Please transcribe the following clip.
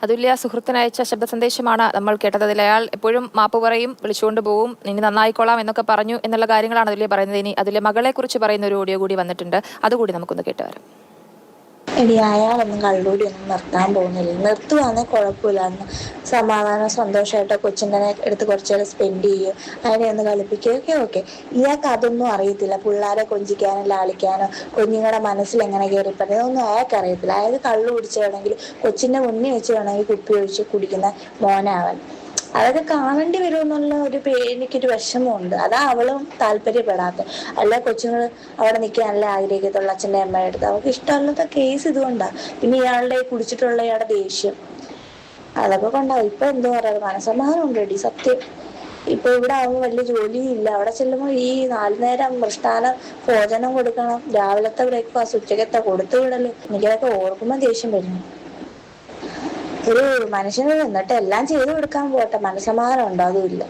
അതുല്യ സുഹൃത്തിനയച്ച ശബ്ദ സന്ദേശമാണ് നമ്മൾ കേട്ടത്. അതിൽ അയാൾ എപ്പോഴും മാപ്പ് പറയും, വിളിച്ചുകൊണ്ട് പോവും, ഇനി നന്നായിക്കോളാം എന്നൊക്കെ പറഞ്ഞു എന്നുള്ള കാര്യങ്ങളാണ് അതുല്യ പറയുന്നത്. ഇനി അതിലെ മകളെ കുറിച്ച് പറയുന്ന ഒരു ഓഡിയോ കൂടി വന്നിട്ടുണ്ട്, അതുകൂടി നമുക്കൊന്ന് കേട്ടുവരാം. എടി അയാളൊന്നും കള്ളൂടി ഒന്നും നിർത്താൻ പോകുന്നില്ല. നിർത്തുവാണെങ്കിൽ കുഴപ്പമില്ല, അന്ന് സമാധാനം സന്തോഷമായിട്ട് കൊച്ചിൻ്റെ എടുത്ത് കുറച്ചു നേരം സ്പെൻഡ് ചെയ്യും, അതിനെ ഒന്ന് കളിപ്പിക്കുകയൊക്കെ ഓക്കെ. ഇയാൾക്ക് അതൊന്നും അറിയത്തില്ല. പിള്ളേരെ കൊഞ്ചിക്കാനോ ലാളിക്കാനോ കുഞ്ഞുങ്ങളുടെ മനസ്സിൽ എങ്ങനെ കയറിപ്പറ്റും ഇതൊന്നും അയാൾക്ക് അറിയത്തില്ല. അയാൾക്ക് കള്ളു കുടിച്ച് വേണമെങ്കിൽ കൊച്ചിൻ്റെ മുന്നിൽ വെച്ച് വേണമെങ്കിൽ കുപ്പി ഒഴിച്ച് കുടിക്കുന്ന മോനാവൻ. അതൊക്കെ കാണേണ്ടി വരുമെന്നുള്ള എനിക്കൊരു വിഷമമുണ്ട്. അതാ അവളും താല്പര്യപ്പെടാത്ത. അല്ല കൊച്ചുങ്ങൾ അവിടെ നിൽക്കാനല്ല ആഗ്രഹിക്കത്തുള്ള അച്ഛൻ്റെ അമ്മയുടെ അടുത്ത്. അവർക്ക് ഇഷ്ടമല്ലാത്ത കേസ് ഇതുകൊണ്ടാണ്. പിന്നെ ഇയാളുടെ കുടിച്ചിട്ടുള്ള ഇയാളുടെ ദേഷ്യം അതൊക്കെ കൊണ്ടാവും. ഇപ്പൊ എന്തോ പറയാ, മനസ്സമാധാനം ഉണ്ടടി സത്യം. ഇപ്പൊ ഇവിടെ ആവുമ്പോൾ വലിയ ജോലിയും ഇല്ല. അവിടെ ചെല്ലുമ്പോൾ ഈ 4 നേരം മൃഷ്ടാനം ഭോജനം കൊടുക്കണം, രാവിലത്തെ ബ്രേക്ക്ഫാസ്റ്റ്, ഉച്ചക്കത്തെ കൊടുത്തു വിടല്, എനിക്കതൊക്കെ ഓർക്കുമ്പോൾ ദേഷ്യം വരുന്നു. ഒരു മനുഷ്യന് എന്നിട്ട് എല്ലാം ചെയ്തു കൊടുക്കാൻ പോട്ടെ, മനസ്സമാധാനം ഉണ്ടോ? അതുമില്ല.